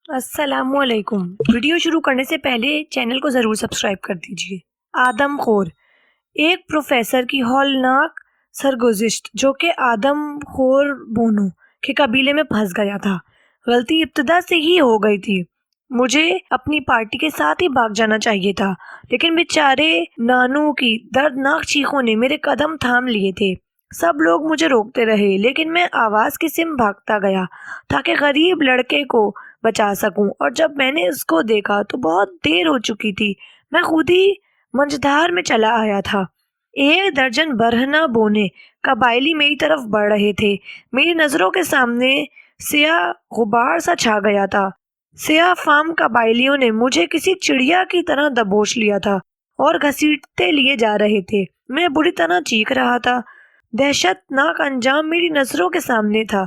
السلام علیکم۔ ویڈیو شروع کرنے سے پہلے چینل کو ضرور سبسکرائب کر دیجیے۔ آدم خور، ایک پروفیسر کی ہولناک سرگزشت جو کہ آدم خور بونو کے قبیلے میں پھنس گیا تھا۔ غلطی ابتدا سے ہی ہو گئی تھی۔ مجھے اپنی پارٹی کے ساتھ ہی بھاگ جانا چاہیے تھا، لیکن بیچارے نانو کی دردناک چیخوں نے میرے قدم تھام لیے تھے۔ سب لوگ مجھے روکتے رہے، لیکن میں آواز کی سمت بھاگتا گیا تاکہ غریب لڑکے کو بچا سکوں، اور جب میں نے اس کو دیکھا تو بہت دیر ہو چکی تھی۔ میں خود ہی منجدھار میں چلا آیا تھا۔ 1 درجن برہنہ بونے قبائلی میری طرف بڑھ رہے تھے۔ میری نظروں کے سامنے سیاہ غبار سا چھا گیا تھا۔ سیاہ فام قبائلیوں نے مجھے کسی چڑیا کی طرح دبوچ لیا تھا اور گھسیٹتے لیے جا رہے تھے۔ میں بری طرح چیخ رہا تھا۔ دہشت ناک انجام میری نظروں کے سامنے تھا،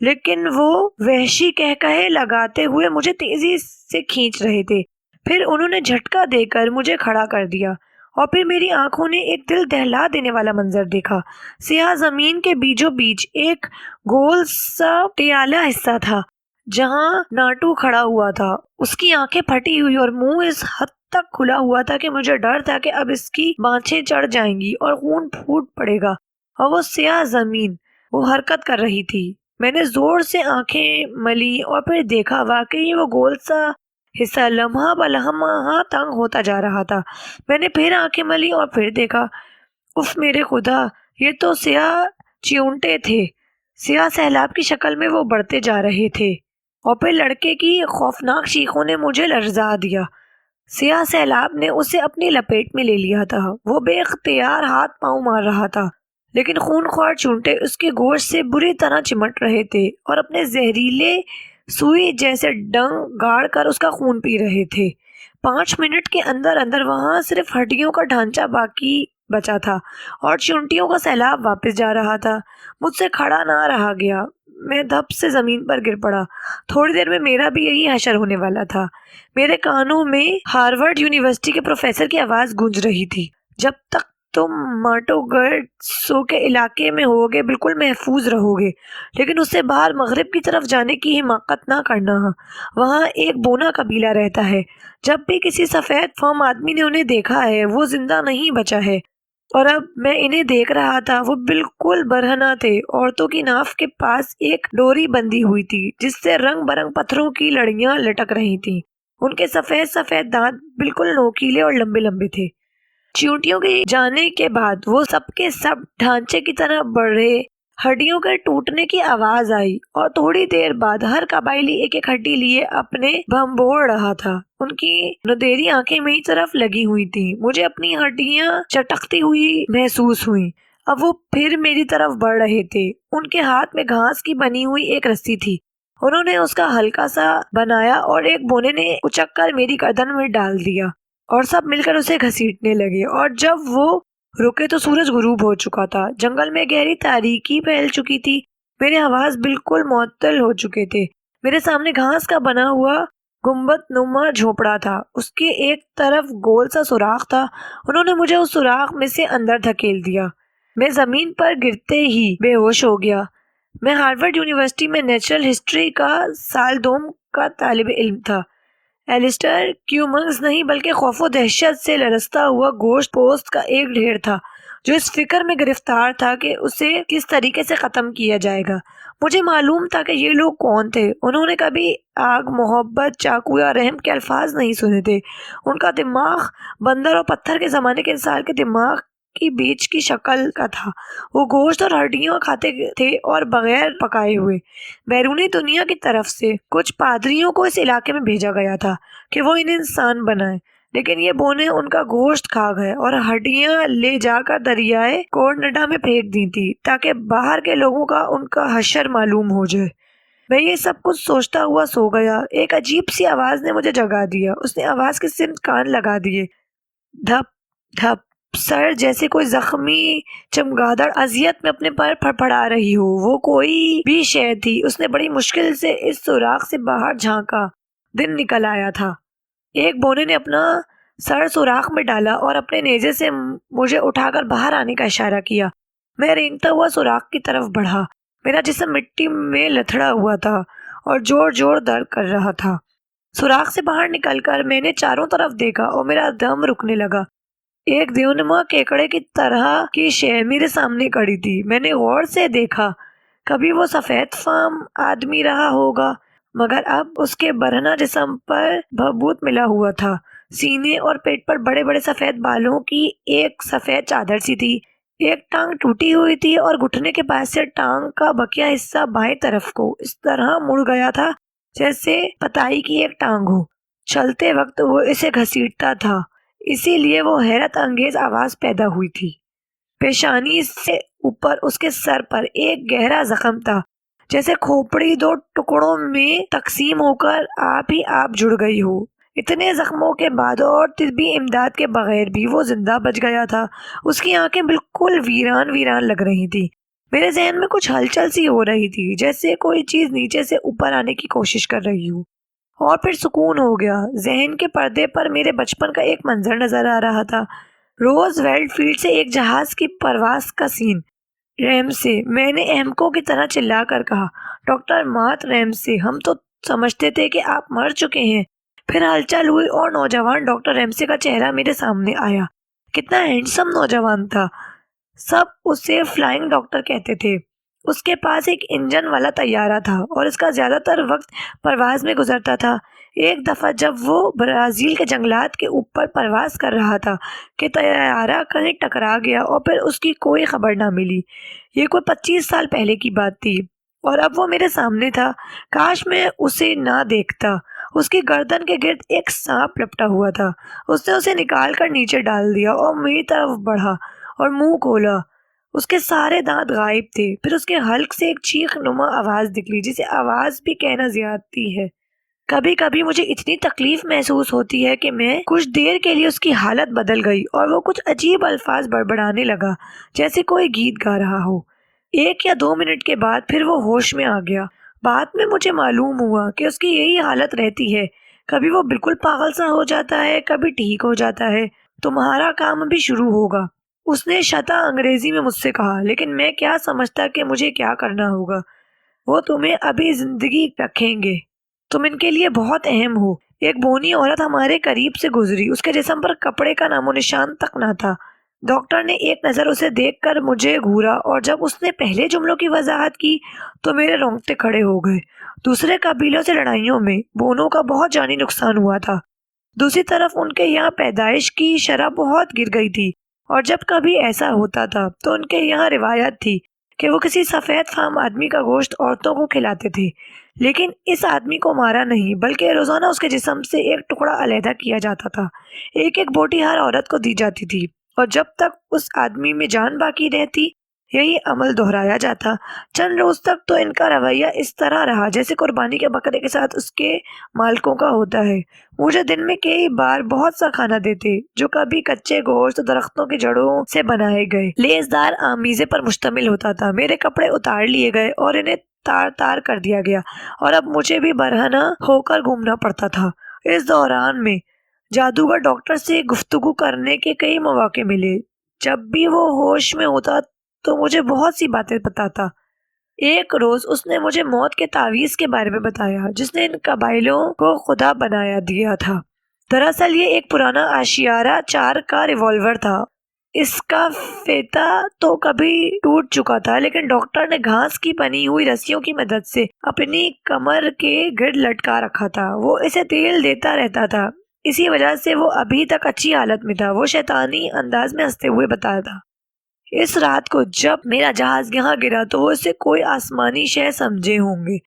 لیکن وہ وحشی قہقہے لگاتے ہوئے مجھے تیزی سے کھینچ رہے تھے۔ پھر انہوں نے جھٹکا دے کر مجھے کھڑا کر دیا، اور پھر میری آنکھوں نے ایک دل دہلا دینے والا منظر دیکھا۔ سیاہ زمین کے بیچوں بیچ ایک گول سا ٹیالہ حصہ تھا جہاں ناٹو کھڑا ہوا تھا۔ اس کی آنکھیں پھٹی ہوئی اور منہ اس حد تک کھلا ہوا تھا کہ مجھے ڈر تھا کہ اب اس کی بانچیں چڑھ جائیں گی اور خون پھوٹ پڑے گا۔ اور وہ سیاہ زمین، وہ حرکت کر رہی تھی۔ میں نے زور سے آنکھیں ملی اور پھر دیکھا، واقعی وہ گول سا حصہ لمحہ بلمحہ تنگ ہوتا جا رہا تھا۔ میں نے پھر آنکھیں ملی اور پھر دیکھا۔ اف میرے خدا، یہ تو سیاہ چیونٹے تھے۔ سیاہ سیلاب کی شکل میں وہ بڑھتے جا رہے تھے، اور پھر لڑکے کی خوفناک چیخوں نے مجھے لرزا دیا۔ سیاہ سیلاب نے اسے اپنی لپیٹ میں لے لیا تھا۔ وہ بے اختیار ہاتھ پاؤں مار رہا تھا، لیکن خون خوار چونٹے اس کے گوشت سے بری طرح چمٹ رہے تھے اور اپنے زہریلے سوئی جیسے ڈنگ گاڑ کر اس کا خون پی رہے تھے۔ 5 منٹ کے اندر اندر وہاں صرف ہڈیوں کا ڈھانچہ باقی بچا تھا اور چونٹیوں کا سیلاب واپس جا رہا تھا۔ مجھ سے کھڑا نہ رہا گیا۔ میں دھپ سے زمین پر گر پڑا۔ تھوڑی دیر میں میرا بھی یہی حشر ہونے والا تھا۔ میرے کانوں میں ہارورڈ یونیورسٹی کے پروفیسر کی آواز گونج رہی تھی، جب تک تم ماٹو گرڈسو کے علاقے میں ہوگے بالکل محفوظ رہو گے، لیکن اس سے باہر مغرب کی طرف جانے کی حماقت نہ کرنا۔ وہاں ایک بونا قبیلہ رہتا ہے۔ جب بھی کسی سفید فام آدمی نے انہیں دیکھا ہے، وہ زندہ نہیں بچا ہے، اور اب میں انہیں دیکھ رہا تھا۔ وہ بالکل برہنہ تھے۔ عورتوں کی ناف کے پاس ایک ڈوری بندھی ہوئی تھی جس سے رنگ برنگ پتھروں کی لڑیاں لٹک رہی تھیں۔ ان کے سفید سفید دانت بالکل نوکیلے اور لمبے لمبے تھے۔ چیونٹیوں کے جانے کے بعد وہ سب کے سب ڈھانچے کی طرح بڑھے۔ ہڈیوں کے ٹوٹنے کی آواز آئی، اور تھوڑی دیر بعد ہر قبائلی ایک ایک ہڈی لیے اپنے بھنبوڑ رہا تھا۔ ان کی ندیری آنکھیں میری طرف لگی ہوئی تھیں۔ مجھے اپنی ہڈیاں چٹکتی ہوئی محسوس ہوئیں۔ اب وہ پھر میری طرف بڑھ رہے تھے۔ ان کے ہاتھ میں گھاس کی بنی ہوئی ایک رسی تھی۔ انہوں نے اس کا ہلکا سا بنایا اور ایک بونے نے اچک کر میری گردن میں ڈال دیا، اور سب مل کر اسے گھسیٹنے لگے۔ اور جب وہ رکے تو سورج غروب ہو چکا تھا۔ جنگل میں گہری تاریکی پھیل چکی تھی۔ میرے حواس بالکل معطل ہو چکے تھے۔ میرے سامنے گھاس کا بنا ہوا گنبد نما جھونپڑا تھا۔ اس کے ایک طرف گول سا سوراخ تھا۔ انہوں نے مجھے اس سوراخ میں سے اندر دھکیل دیا۔ میں زمین پر گرتے ہی بے ہوش ہو گیا۔ میں ہارورڈ یونیورسٹی میں نیچرل ہسٹری کا سال دوم کا طالب علم تھا۔ ایلسٹر کیومنگز نہیں، بلکہ خوف و دہشت سے لرزتا ہوا گوشت پوست کا ایک ڈھیر تھا جو اس فکر میں گرفتار تھا کہ اسے کس طریقے سے ختم کیا جائے گا۔ مجھے معلوم تھا کہ یہ لوگ کون تھے۔ انہوں نے کبھی آگ، محبت، چاقو یا رحم کے الفاظ نہیں سنے تھے۔ ان کا دماغ بندر اور پتھر کے زمانے کے انسان کے دماغ کی بیچ کی شکل کا تھا۔ وہ گوشت اور ہڈیاں کھاتے تھے، اور بغیر پکائے ہوئے۔ بیرونی دنیا کی طرف سے کچھ پادریوں کو اس علاقے میں بھیجا گیا تھا کہ وہ انہیں انسان بنائیں، لیکن یہ بونے ان کا گوشت کھا گئے اور ہڈیاں لے جا کر دریائے کورنڈا میں پھینک دی تھی تاکہ باہر کے لوگوں کا ان کا حشر معلوم ہو جائے۔ میں یہ سب کچھ سوچتا ہوا سو گیا۔ ایک عجیب سی آواز نے مجھے جگا دیا۔ اس نے آواز کی سمت کان لگا دیے۔ دھپ دھپ، سر جیسے کوئی زخمی چمگادڑ اذیت میں اپنے پر پھڑپڑا رہی ہو۔ وہ کوئی بھی شے تھی۔ اس نے بڑی مشکل سے اس سوراخ سے باہر جھانکا۔ دن نکل آیا تھا۔ ایک بونے نے اپنا سر سوراخ میں ڈالا اور اپنے نیزے سے مجھے اٹھا کر باہر آنے کا اشارہ کیا۔ میں رینگتا ہوا سوراخ کی طرف بڑھا۔ میرا جسم مٹی میں لتھڑا ہوا تھا اور جوڑ جوڑ درد کر رہا تھا۔ سوراخ سے باہر نکل کر میں نے چاروں طرف دیکھا اور میرا دم رکنے لگا۔ ایک دیونما کیکڑے کی طرح کی شے میرے سامنے کھڑی تھی۔ میں نے غور سے دیکھا، کبھی وہ سفید فام آدمی رہا ہوگا، مگر اب اس کے برہنہ جسم پر بھبوت ملا ہوا تھا۔ سینے اور پیٹ پر بڑے بڑے سفید بالوں کی ایک سفید چادر سی تھی۔ ایک ٹانگ ٹوٹی ہوئی تھی اور گھٹنے کے پاس سے ٹانگ کا بقیہ حصہ بائیں طرف کو اس طرح مڑ گیا تھا جیسے پتائی کی ایک ٹانگ ہو۔ چلتے وقت وہ اسے گھسیٹتا تھا، اسی لیے وہ حیرت انگیز آواز پیدا ہوئی تھی۔ پیشانی سے اوپر اس کے سر پر ایک گہرا زخم تھا، جیسے کھوپڑی دو ٹکڑوں میں تقسیم ہو کر آپ ہی آپ جڑ گئی ہو۔ اتنے زخموں کے بعد اور طبی امداد کے بغیر بھی وہ زندہ بچ گیا تھا۔ اس کی آنکھیں بالکل ویران ویران لگ رہی تھی۔ میرے ذہن میں کچھ ہلچل سی ہو رہی تھی، جیسے کوئی چیز نیچے سے اوپر آنے کی کوشش کر رہی ہو، اور پھر سکون ہو گیا۔ ذہن کے پردے پر میرے بچپن کا ایک منظر نظر آ رہا تھا، روز ویلڈ فیلڈ سے ایک جہاز کی پرواز کا سین۔ ریمسے، میں نے احمقوں کی طرح چلا کر کہا، ڈاکٹر مات ریمسے، ہم تو سمجھتے تھے کہ آپ مر چکے ہیں۔ پھر ہلچل ہوئی اور نوجوان ڈاکٹر ریمسے کا چہرہ میرے سامنے آیا۔ کتنا ہینڈسم نوجوان تھا، سب اسے فلائنگ ڈاکٹر کہتے تھے۔ اس کے پاس ایک انجن والا طیارہ تھا اور اس کا زیادہ تر وقت پرواز میں گزرتا تھا۔ ایک دفعہ جب وہ برازیل کے جنگلات کے اوپر پرواز کر رہا تھا کہ طیارہ کہیں ٹکرا گیا اور پھر اس کی کوئی خبر نہ ملی۔ یہ کوئی 25 سال پہلے کی بات تھی، اور اب وہ میرے سامنے تھا۔ کاش میں اسے نہ دیکھتا۔ اس کی گردن کے گرد ایک سانپ لپٹا ہوا تھا۔ اس نے اسے نکال کر نیچے ڈال دیا اور میری طرف بڑھا اور منہ کھولا۔ اس کے سارے دانت غائب تھے۔ پھر اس کے حلق سے ایک چیخ نما آواز نکلی، جسے آواز بھی کہنا زیادتی ہے۔ کبھی کبھی مجھے اتنی تکلیف محسوس ہوتی ہے کہ میں کچھ دیر کے لیے اس کی حالت بدل گئی اور وہ کچھ عجیب الفاظ بڑبڑانے لگا، جیسے کوئی گیت گا رہا ہو۔ 1 یا 2 منٹ کے بعد پھر وہ ہوش میں آ گیا۔ بعد میں مجھے معلوم ہوا کہ اس کی یہی حالت رہتی ہے، کبھی وہ بالکل پاگل سا ہو جاتا ہے، کبھی ٹھیک ہو جاتا ہے۔ تمہارا کام ابھی شروع ہوگا، اس نے شطح انگریزی میں مجھ سے کہا، لیکن میں کیا سمجھتا کہ مجھے کیا کرنا ہوگا۔ وہ تمہیں ابھی زندگی رکھیں گے، تم ان کے لیے بہت اہم ہو۔ ایک بونی عورت ہمارے قریب سے گزری، اس کے جسم پر کپڑے کا نام و نشان تک نہ تھا۔ ڈاکٹر نے ایک نظر اسے دیکھ کر مجھے گھورا، اور جب اس نے پہلے جملوں کی وضاحت کی تو میرے رونگٹے کھڑے ہو گئے۔ دوسرے قبیلوں سے لڑائیوں میں بونوں کا بہت جانی نقصان ہوا تھا۔ دوسری طرف ان کے یہاں پیدائش کی شرح بہت گر گئی تھی، اور جب کبھی ایسا ہوتا تھا تو ان کے یہاں روایت تھی کہ وہ کسی سفید فام آدمی کا گوشت عورتوں کو کھلاتے تھے، لیکن اس آدمی کو مارا نہیں، بلکہ روزانہ اس کے جسم سے ایک ٹکڑا علیحدہ کیا جاتا تھا۔ ایک ایک بوٹی ہر عورت کو دی جاتی تھی، اور جب تک اس آدمی میں جان باقی رہتی یہی عمل دہرایا جاتا۔ چند روز تک تو ان کا رویہ اس طرح رہا جیسے قربانی کے بکرے کے ساتھ اس کے مالکوں کا ہوتا ہے۔ مجھے دن میں کئی بار بہت سا کھانا دیتے، جو کبھی کچے گوشت درختوں کی جڑوں سے بنائے گئے لیسدار آمیزے پر مشتمل ہوتا تھا۔ میرے کپڑے اتار لیے گئے اور انہیں تار تار کر دیا گیا، اور اب مجھے بھی برہنہ ہو کر گھومنا پڑتا تھا۔ اس دوران میں جادوگر ڈاکٹر سے گفتگو کرنے کے کئی مواقع ملے۔ جب بھی وہ ہوش میں ہوتا تو مجھے بہت سی باتیں بتاتا۔ ایک روز اس نے مجھے موت کے تعویذ کے بارے میں بتایا، جس نے ان قبائلیوں کو خدا بنایا دیا تھا۔ دراصل یہ ایک پرانا آشیارہ 4 کا ریوالور تھا۔ اس کا فیتا تو کبھی ٹوٹ چکا تھا، لیکن ڈاکٹر نے گھاس کی بنی ہوئی رسیوں کی مدد سے اپنی کمر کے گرد لٹکا رکھا تھا۔ وہ اسے تیل دیتا رہتا تھا، اسی وجہ سے وہ ابھی تک اچھی حالت میں تھا۔ وہ شیطانی انداز میں ہنستے ہوئے بتاتا، اس رات کو جب میرا جہاز یہاں گرا تو وہ اسے کوئی آسمانی شے سمجھے ہوں گے۔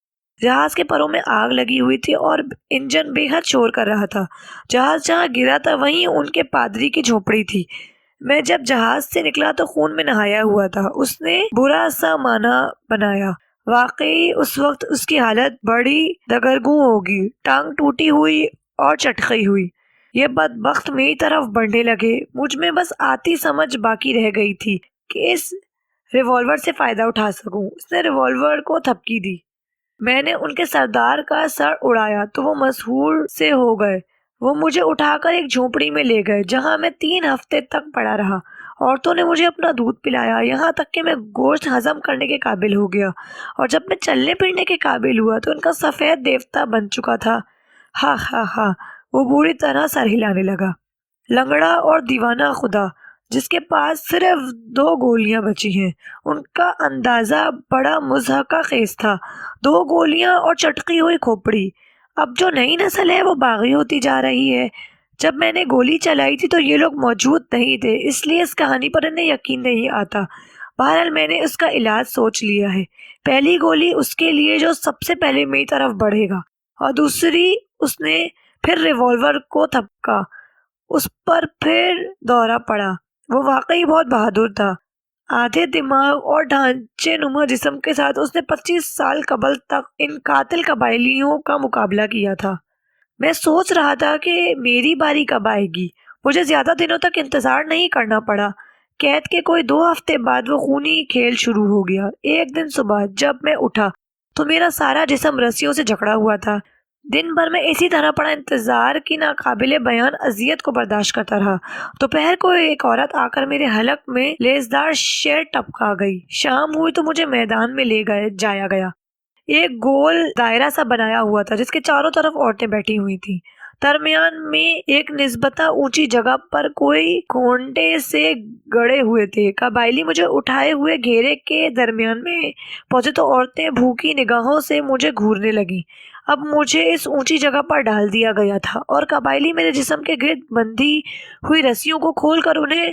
جہاز کے پروں میں آگ لگی ہوئی تھی اور انجن بے حد شور کر رہا تھا۔ جہاز جہاں گرا تھا وہیں ان کے پادری کی جھونپڑی تھی۔ میں جب جہاز سے نکلا تو خون میں نہایا ہوا تھا۔ اس نے برا سا معنی بنایا، واقعی اس وقت اس کی حالت بڑی دگرگوں ہوگی، ٹانگ ٹوٹی ہوئی اور چٹخئی ہوئی۔ یہ بدبخت میری طرف بڑھنے لگے۔ مجھ میں بس آتی سمجھ باقی رہ گئی تھی کہ اس ریوالور سے فائدہ اٹھا سکوں۔ اس نے ریوالور کو تھپکی دی۔ میں نے ان کے سردار کا سر اڑایا تو وہ مسحور سے ہو گئے۔ وہ مجھے اٹھا کر ایک جھونپڑی میں لے گئے، جہاں میں 3 ہفتے تک پڑا رہا۔ عورتوں نے مجھے اپنا دودھ پلایا، یہاں تک کہ میں گوشت ہضم کرنے کے قابل ہو گیا، اور جب میں چلنے پھرنے کے قابل ہوا تو ان کا سفید دیوتا بن چکا تھا۔ ہاں ہاں ہاں، وہ بری طرح سر ہلانے لگا۔ لنگڑا اور دیوانہ خدا جس کے پاس صرف 2 گولیاں بچی ہیں، ان کا اندازہ بڑا مضحکہ خیز تھا۔ 2 گولیاں اور چٹکی ہوئی کھوپڑی۔ اب جو نئی نسل ہے وہ باغی ہوتی جا رہی ہے۔ جب میں نے گولی چلائی تھی تو یہ لوگ موجود نہیں تھے، اس لیے اس کہانی پر انہیں یقین نہیں آتا۔ بہرحال میں نے اس کا علاج سوچ لیا ہے۔ پہلی گولی اس کے لیے جو سب سے پہلے میری طرف بڑھے گا، اور دوسری اس نے پھر ریوالور کو تھپکا۔ اس پر پھر دورہ پڑا۔ وہ واقعی بہت بہادر تھا۔ آدھے دماغ اور ڈھانچے نما جسم کے ساتھ اس نے 25 سال قبل تک ان قاتل قبائلیوں کا مقابلہ کیا تھا۔ میں سوچ رہا تھا کہ میری باری کب آئے گی۔ مجھے زیادہ دنوں تک انتظار نہیں کرنا پڑا۔ قید کے کوئی 2 ہفتے بعد وہ خونی کھیل شروع ہو گیا۔ ایک دن صبح جب میں اٹھا تو میرا سارا جسم رسیوں سے جکڑا ہوا تھا۔ دن بھر میں اسی طرح پڑا انتظار کی ناقابل بیان اذیت کو برداشت کرتا رہا۔ دوپہر کو ایک عورت آ کر میرے حلق میں لیسدار شیر ٹپکا گئی۔ شام ہوئی تو مجھے میدان میں لے جایا گیا۔ ایک گول دائرہ سا بنایا ہوا تھا جس کے چاروں طرف عورتیں بیٹھی ہوئی تھیں۔ درمیان میں ایک نسبتاً اونچی جگہ پر کوئی کھونٹے سے گڑے ہوئے تھے۔ قبائلی مجھے اٹھائے ہوئے گھیرے کے درمیان میں پہنچے تو عورتیں بھوکی نگاہوں سے مجھے گھورنے لگیں۔ اب مجھے اس اونچی جگہ پر ڈال دیا گیا تھا اور قبائلی میرے جسم کے گرد بندھی ہوئی رسیوں کو کھول کر انہیں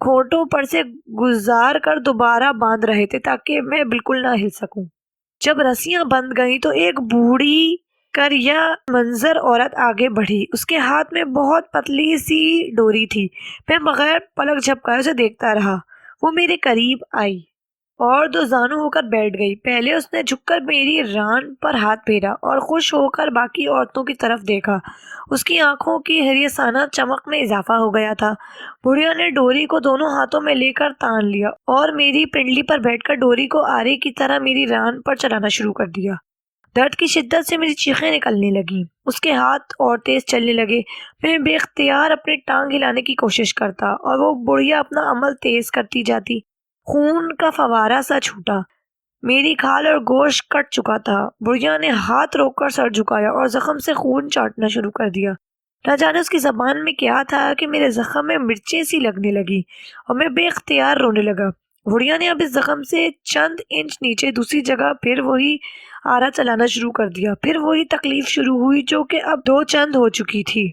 کھونٹوں پر سے گزار کر دوبارہ باندھ رہے تھے تاکہ میں بالکل نہ ہل سکوں۔ جب رسیاں بند گئیں تو ایک بوڑھی کر یا منظر عورت آگے بڑھی۔ اس کے ہاتھ میں بہت پتلی سی ڈوری تھی۔ میں بغیر پلک جھپکائے اسے دیکھتا رہا۔ وہ میرے قریب آئی اور 2 زانو ہو کر بیٹھ گئی۔ پہلے اس نے جھک کر میری ران پر ہاتھ پھیرا اور خوش ہو کر باقی عورتوں کی طرف دیکھا۔ اس کی آنکھوں کی حریصانہ چمک میں اضافہ ہو گیا تھا۔ بڑھیا نے ڈوری کو دونوں ہاتھوں میں لے کر تان لیا اور میری پنڈلی پر بیٹھ کر ڈوری کو آرے کی طرح میری ران پر چلانا شروع کر دیا۔ درد کی شدت سے میری چیخیں نکلنے لگیں۔ اس کے ہاتھ اور تیز چلنے لگے۔ میں بے اختیار اپنی ٹانگ ہلانے کی کوشش کرتا اور وہ بڑھیا اپنا عمل تیز کرتی جاتی۔ خون کا فوارہ سا چھوٹا۔ میری کھال اور گوشت کٹ چکا تھا۔ بڑھیا نے ہاتھ روک کر سر جھکایا اور زخم سے خون چاٹنا شروع کر دیا۔ نہ جانے اس کی زبان میں کیا تھا کہ میرے زخم میں مرچیں سی لگنے لگی اور میں بے اختیار رونے لگا۔ بڑھیا نے اب اس زخم سے چند انچ نیچے دوسری جگہ پھر وہی آرا چلانا شروع کر دیا۔ پھر وہی تکلیف شروع ہوئی جو کہ اب 2 چند ہو چکی تھی۔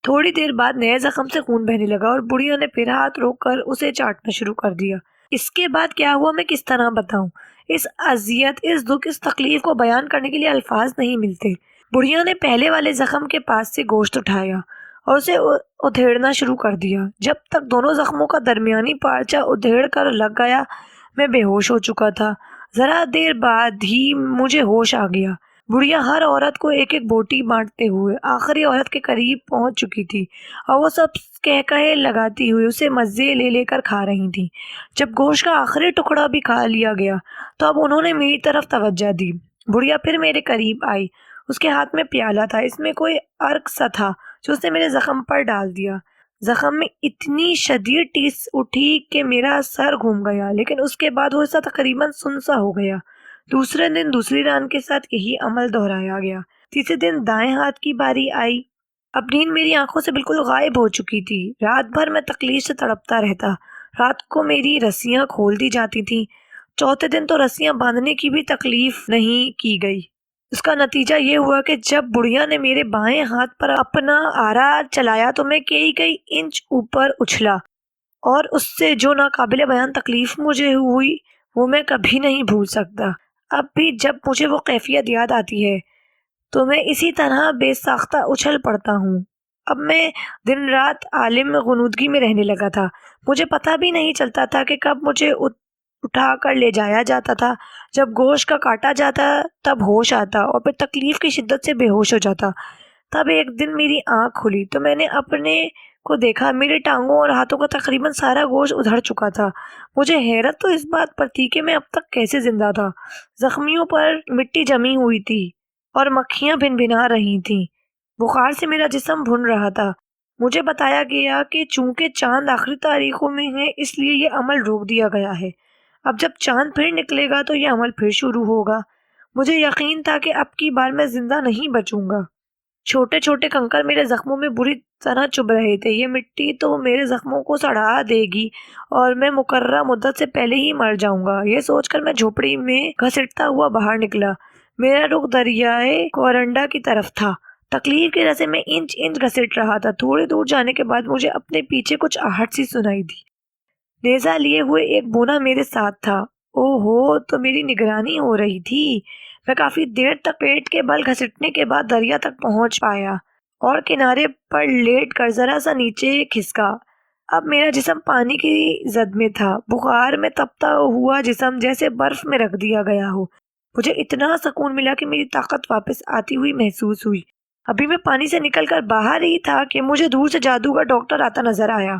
تھوڑی دیر بعد نئے زخم سے خون بہنے لگا اور بڑھیا نے پھر ہاتھ روک کر اسے چاٹنا شروع کر دیا۔ اس کے بعد کیا ہوا میں کس طرح بتاؤں؟ اس اذیت، اس دکھ، اس تکلیف کو بیان کرنے کے لیے الفاظ نہیں ملتے۔ بڑھیا نے پہلے والے زخم کے پاس سے گوشت اٹھایا اور اسے ادھیڑنا شروع کر دیا۔ جب تک دونوں زخموں کا درمیانی پارچہ ادھیڑ کر لگ گیا میں بے ہوش ہو چکا تھا۔ ذرا دیر بعد ہی مجھے ہوش آ گیا۔ بڑھیا ہر عورت کو ایک ایک بوٹی بانٹتے ہوئے آخری عورت کے قریب پہنچ چکی تھی اور وہ سب کہے لگاتی ہوئی اسے مزے لے لے کر کھا رہی تھی۔ جب گوشت کا آخری ٹکڑا بھی کھا لیا گیا تو اب انہوں نے میری طرف توجہ دی۔ بڑھیا پھر میرے قریب آئی۔ اس کے ہاتھ میں پیالہ تھا، اس میں کوئی عرق سا تھا جو اس نے میرے زخم پر ڈال دیا۔ زخم میں اتنی شدید ٹیس اٹھی کہ میرا سر گھوم گیا، لیکن اس کے بعد وہ حصہ تقریباً سنسا ہو گیا۔ دوسرے دن دوسری ران کے ساتھ یہی عمل دہرایا گیا۔ تیسرے دن دائیں ہاتھ کی باری آئی۔ اب نیند میری آنکھوں سے بالکل غائب ہو چکی تھی۔ رات بھر میں تکلیف سے تڑپتا رہتا۔ رات کو میری رسیاں کھول دی جاتی تھیں۔ چوتھے دن تو رسیاں باندھنے کی بھی تکلیف نہیں کی گئی۔ اس کا نتیجہ یہ ہوا کہ جب بڑھیا نے میرے بائیں ہاتھ پر اپنا آرا چلایا تو میں کئی انچ اوپر اچھلا، اور اس سے جو ناقابل بیان تکلیف مجھے ہوئی وہ میں کبھی نہیں بھول سکتا۔ اب بھی جب مجھے وہ کیفیت یاد آتی ہے تو میں اسی طرح بے ساختہ اچھل پڑتا ہوں۔ اب میں دن رات عالم غنودگی میں رہنے لگا تھا۔ مجھے پتہ بھی نہیں چلتا تھا کہ کب مجھے اٹھا کر لے جایا جاتا تھا۔ جب گوشت کا کاٹا جاتا تب ہوش آتا اور پھر تکلیف کی شدت سے بے ہوش ہو جاتا۔ تب ایک دن میری آنکھ کھلی تو میں نے اپنے کو دیکھا۔ میری ٹانگوں اور ہاتھوں کا تقریباً سارا گوشت ادھڑ چکا تھا۔ مجھے حیرت تو اس بات پر تھی کہ میں اب تک کیسے زندہ تھا۔ زخمیوں پر مٹی جمی ہوئی تھی اور مکھیاں بھن بھنا رہی تھیں۔ بخار سے میرا جسم بھن رہا تھا۔ مجھے بتایا گیا کہ چونکہ چاند آخری تاریخوں میں ہے اس لیے یہ عمل روک دیا گیا ہے۔ اب جب چاند پھر نکلے گا تو یہ عمل پھر شروع ہوگا۔ مجھے یقین تھا کہ اب کی بار میں زندہ نہیں بچوں گا۔ چھوٹے چھوٹے کنکر میرے زخموں میں بری طرح چبھ رہے تھے۔ یہ مٹی تو میرے زخموں کو سڑا دے گی اور میں مقررہ مدت سے پہلے ہی مر جاؤں گا۔ یہ سوچ کر میں جھوپڑی میں گھسٹتا ہوا باہر نکلا۔ میرا رخ دریائے کورنڈا کی طرف تھا۔ تکلیف کی وجہ سے میں انچ انچ گھسٹ رہا تھا۔ تھوڑی دور جانے کے بعد مجھے اپنے پیچھے کچھ آہٹ سی سنائی دی۔ نیزہ لیے ہوئے ایک بونا میرے ساتھ تھا۔ او ہو، تو میری نگرانی ہو رہی تھی۔ میں کافی دیر تک پیٹ کے بل گھسٹنے کے بعد دریا تک پہنچ پایا اور کنارے پر لیٹ کر ذرا سا نیچے کھسکا۔ اب میرا جسم پانی کی زد میں تھا، بخار میں تپتا ہوا جسم جیسے برف میں رکھ دیا گیا ہو۔ مجھے اتنا سکون ملا کہ میری طاقت واپس آتی ہوئی محسوس ہوئی۔ ابھی میں پانی سے نکل کر باہر ہی تھا کہ مجھے دور سے جادوگر ڈاکٹر آتا نظر آیا۔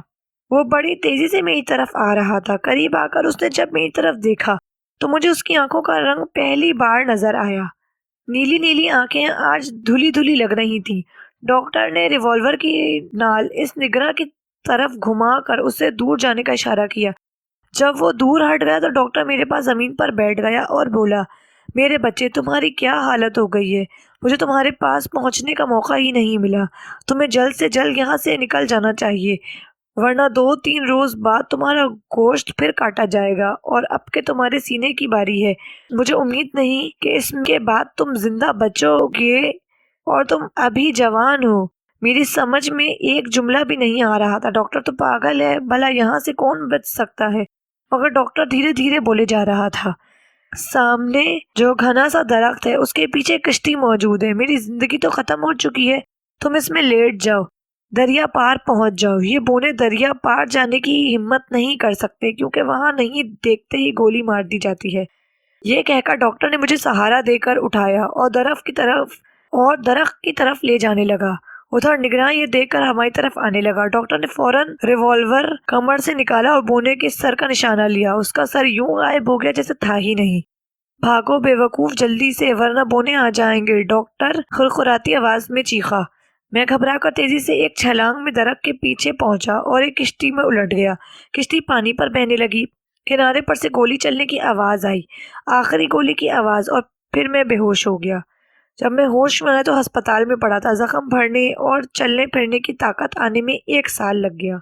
وہ بڑی تیزی سے میری طرف آ رہا تھا۔ قریب آ کر اس نے جب میری طرف دیکھا تو مجھے اس کی آنکھوں کا رنگ پہلی بار نظر آیا۔ نیلی نیلی آنکھیں آج دھلی دھلی لگ رہی تھیں۔ ڈاکٹر نے ریوالور کی نال اس نگراں کی طرف گھما کر اسے دور جانے کا اشارہ کیا۔ جب وہ دور ہٹ گیا تو ڈاکٹر میرے پاس زمین پر بیٹھ گیا اور بولا، میرے بچے، تمہاری کیا حالت ہو گئی ہے؟ مجھے تمہارے پاس پہنچنے کا موقع ہی نہیں ملا۔ تمہیں جلد سے جلد یہاں سے نکل جانا چاہیے، ورنہ 2-3 روز بعد تمہارا گوشت پھر کاٹا جائے گا اور اب کہ تمہارے سینے کی باری ہے۔ مجھے امید نہیں کہ اس کے بعد تم زندہ بچو گے اور تم ابھی جوان ہو۔ میری سمجھ میں ایک جملہ بھی نہیں آ رہا تھا۔ ڈاکٹر تو پاگل ہے، بھلا یہاں سے کون بچ سکتا ہے؟ مگر ڈاکٹر دھیرے دھیرے بولے جا رہا تھا، سامنے جو گھنا سا درخت ہے اس کے پیچھے کشتی موجود ہے۔ میری زندگی تو ختم ہو چکی ہے، تم اس میں لیٹ جاؤ، دریا پار پہنچ جاؤ۔ یہ بونے دریا پار جانے کی ہمت نہیں کر سکتے کیونکہ وہاں نہیں دیکھتے ہی گولی مار دی جاتی ہے۔ یہ کہہ کر ڈاکٹر نے مجھے سہارا دے کر اٹھایا اور درخت کی طرف لے جانے لگا۔ ادھر نگراں یہ دیکھ کر ہماری طرف آنے لگا۔ ڈاکٹر نے فوراً ریوالور کمر سے نکالا اور بونے کے سر کا نشانہ لیا۔ اس کا سر یوں غائب ہو گیا جیسے تھا ہی نہیں۔ بھاگو بے وقوف جلدی سے، ورنہ بونے آ جائیں گے، ڈاکٹر خرخراتی آواز میں چیخا۔ میں گھبرا کر تیزی سے ایک چھلانگ میں درخت کے پیچھے پہنچا اور ایک کشتی میں الٹ گیا۔ کشتی پانی پر بہنے لگی۔ کنارے پر سے گولی چلنے کی آواز آئی، آخری گولی کی آواز، اور پھر میں بے ہوش ہو گیا۔ جب میں ہوش میں آیا تو ہسپتال میں پڑا تھا۔ زخم بھرنے اور چلنے پھرنے کی طاقت آنے میں 1 سال لگ گیا۔